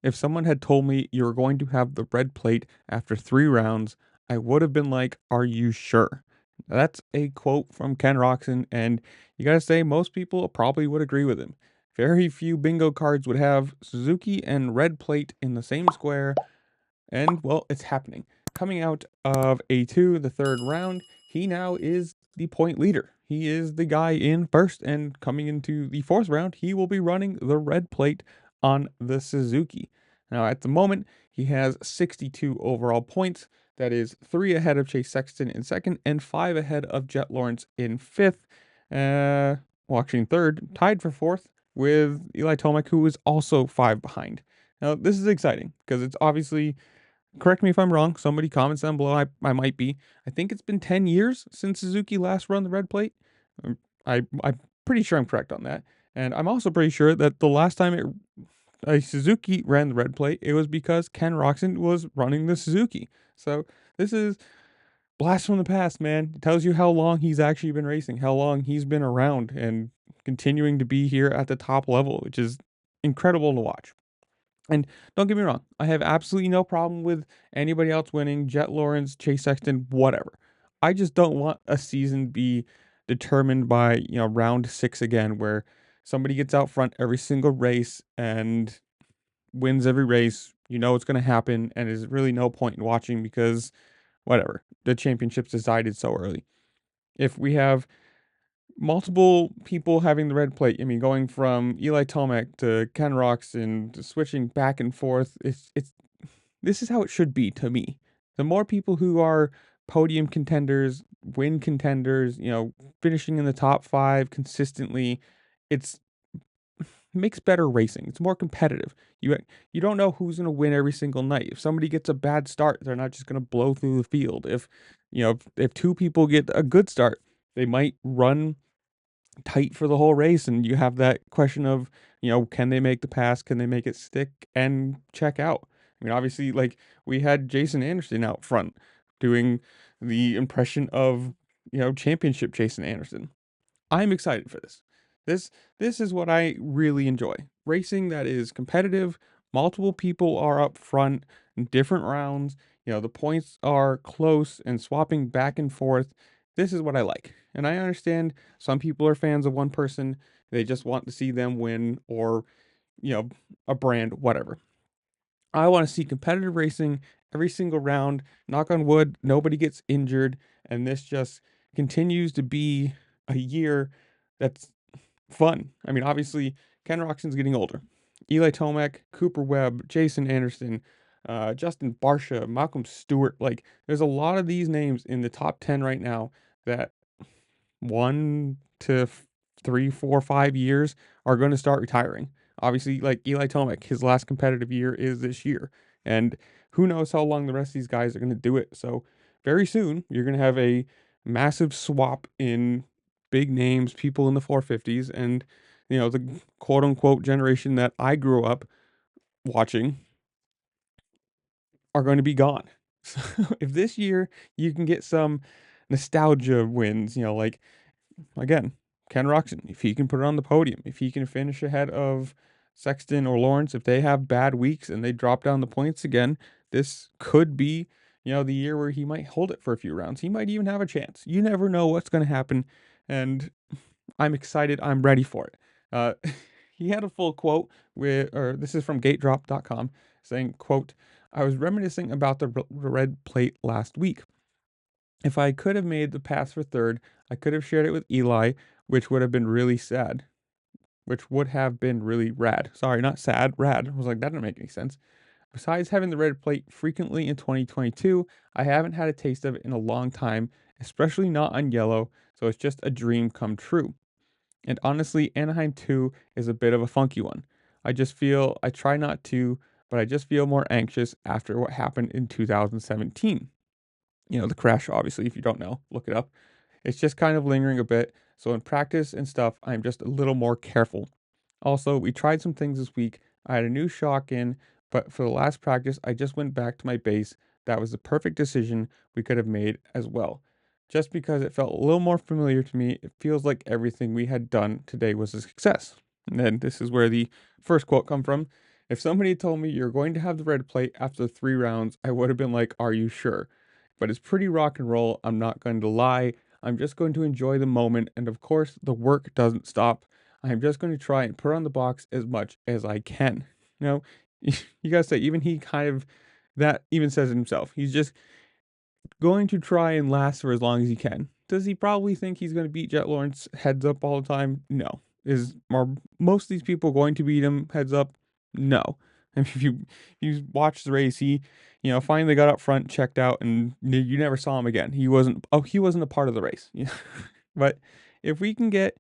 If someone had told me you were going to have the red plate after 3 rounds, I would have been like, "Are you sure?" That's a quote from Ken Roczen, and you gotta say most people probably would agree with him. Very few bingo cards would have Suzuki and red plate in the same square, and well, it's happening. Coming out of A2, the third round, he now is the point leader. He is the guy in first, and coming into the fourth round, he will be running the red plate on the Suzuki. Now, at the moment, he has 62 overall points. That is 3 ahead of Chase Sexton in second, and 5 ahead of Jet Lawrence in fifth. Watching third, tied for fourth with Eli Tomac, who is also 5 behind. Now, this is exciting because it's obviously, correct me if I'm wrong. Somebody comments down below. I might be. I think it's been 10 years since Suzuki last run the red plate. I'm pretty sure I'm correct on that. And I'm also pretty sure that the last time a Suzuki ran the red plate, it was because Ken Roczen was running the Suzuki. So this is blast from the past, man. It tells you how long he's actually been racing, how long he's been around and continuing to be here at the top level, which is incredible to watch. And don't get me wrong, I have absolutely no problem with anybody else winning, Jet Lawrence, Chase Sexton, whatever. I just don't want a season be determined by, round 6 again, where somebody gets out front every single race and wins every race. You know it's going to happen, and there's really no point in watching because whatever. The championship's decided so early. If we have multiple people having the red plate. I mean, going from Eli Tomac to Ken Roczen to switching back and forth. It's this is how it should be to me. The more people who are podium contenders, win contenders, finishing in the top 5 consistently, it's makes better racing. It's more competitive. You don't know who's going to win every single night. If somebody gets a bad start, they're not just going to blow through the field. If two people get a good start, they might run tight for the whole race, and you have that question of, can they make the pass? Can they make it stick and check out? I mean, obviously, like we had Jason Anderson out front doing the impression of, championship Jason Anderson. I'm excited for this. This is what I really enjoy. Racing that is competitive, multiple people are up front in different rounds, the points are close and swapping back and forth. This is what I like. And I understand some people are fans of one person, they just want to see them win or, a brand, whatever. I want to see competitive racing every single round. Knock on wood, nobody gets injured, and this just continues to be a year that's fun. I mean, obviously, Ken Roczen's getting older. Eli Tomac, Cooper Webb, Jason Anderson, Justin Barsha, Malcolm Stewart. Like, there's a lot of these names in the top 10 right now that 1 to 3, 4, 5 years are going to start retiring. Obviously, like Eli Tomac, his last competitive year is this year. And who knows how long the rest of these guys are going to do it. So, very soon, you're going to have a massive swap in big names, people in the 450s, and, the quote unquote generation that I grew up watching are going to be gone. So, if this year you can get some nostalgia wins, like again, Ken Roczen, if he can put it on the podium, if he can finish ahead of Sexton or Lawrence, if they have bad weeks and they drop down the points again, this could be, the year where he might hold it for a few rounds. He might even have a chance. You never know what's going to happen. And I'm excited. I'm ready for it. Uh, he had a full quote or this is from gatedrop.com saying, quote, "I was reminiscing about the red plate last week. If I could have made the pass for third, I could have shared it with Eli, which would have been really sad. Which would have been really rad. Sorry, not sad, rad. I was like, that didn't make any sense. Besides having the red plate frequently in 2022, I haven't had a taste of it in a long time, especially not on yellow, so it's just a dream come true. And honestly, Anaheim 2 is a bit of a funky one. I try not to, but I just feel more anxious after what happened in 2017. The crash, obviously, if you don't know, look it up. It's just kind of lingering a bit, so in practice and stuff, I'm just a little more careful. Also, we tried some things this week. I had a new shock in, but for the last practice, I just went back to my base. That was the perfect decision we could have made as well. Just because it felt a little more familiar to me, it feels like everything we had done today was a success. And then this is where the first quote come from. If somebody had told me you're going to have the red plate after 3 rounds, I would have been like, "Are you sure?" But it's pretty rock and roll, I'm not going to lie. I'm just going to enjoy the moment, and of course, the work doesn't stop. I'm just going to try and put on the box as much as I can. You know, you gotta say, even he kind of that even says it himself. He's just going to try and last for as long as he can. Does he probably think he's going to beat Jet Lawrence heads up all the time? No. Are most of these people going to beat him heads up? No. I mean, if you watch the race, finally got up front, checked out, and you never saw him again. He wasn't a part of the race. But if we can get,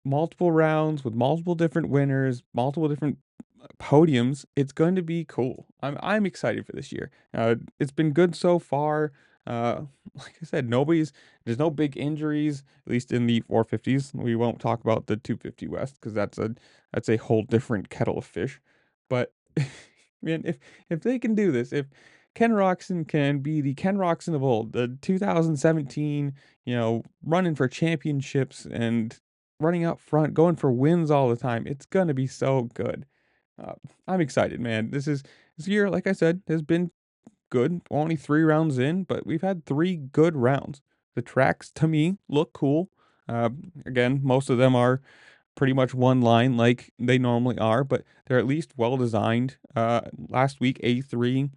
multiple rounds with multiple different winners, multiple different podiums, it's going to be cool. I'm excited for this year. It's been good so far. Uh, like I said, there's no big injuries, at least in the 450s. We won't talk about the 250 West because that's a whole different kettle of fish. But man, if they can do this, if Ken Roczen can be the Ken Roczen of old, the 2017, running for championships and running out front, going for wins all the time, it's gonna be so good. Uh, I'm excited, man. This year, like I said, has been good. Only 3 rounds in, but we've had 3 good rounds. The tracks to me look cool. Again, most of them are pretty much one line like they normally are, but they're at least well designed. Last week, A3,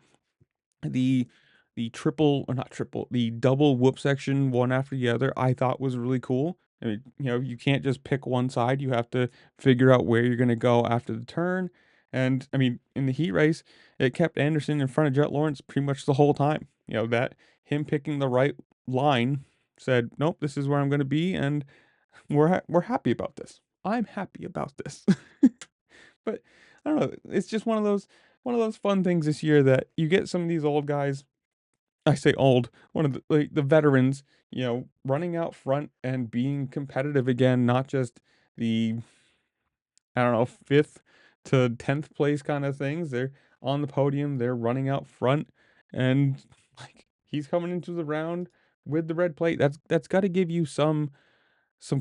the triple or not triple, the double whoop section one after the other, I thought was really cool. I mean, you can't just pick one side. You have to figure out where you're going to go after the turn. And I mean, in the heat race, it kept Anderson in front of Jet Lawrence pretty much the whole time. That him picking the right line said, "Nope, this is where I'm going to be," and we're happy about this. I'm happy about this. But I don't know. It's just one of those fun things this year that you get some of these old guys. I say old, one of the veterans, running out front and being competitive again, not just the, I don't know, 5th to 10th place kind of things. They're on the podium, they're running out front, and like he's coming into the round with the red plate. That's got to give you some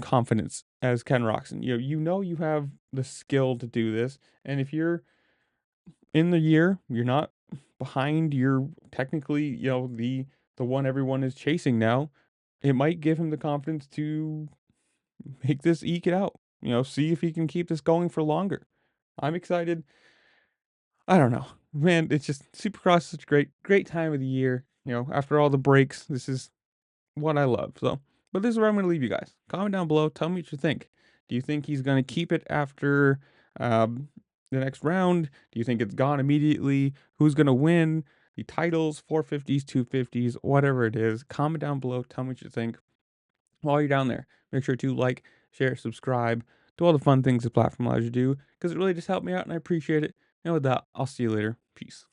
confidence as Ken Roczen. You have the skill to do this, and if you're in the year, you're not behind, you're technically, the one everyone is chasing now. It might give him the confidence to make this eke it out. See if he can keep this going for longer. I'm excited. I don't know. Man, it's just Supercross is such a great time of the year. After all the breaks, this is what I love. So, but this is where I'm going to leave you guys. Comment down below. Tell me what you think. Do you think he's going to keep it after um, the next round? Do you think it's gone immediately? Who's going to win the titles, 450s, 250s, whatever it is? Comment down below. Tell me what you think. While you're down there, make sure to like, share, subscribe, do all the fun things the platform allows you to do because it really just helped me out and I appreciate it. And with that, I'll see you later. Peace.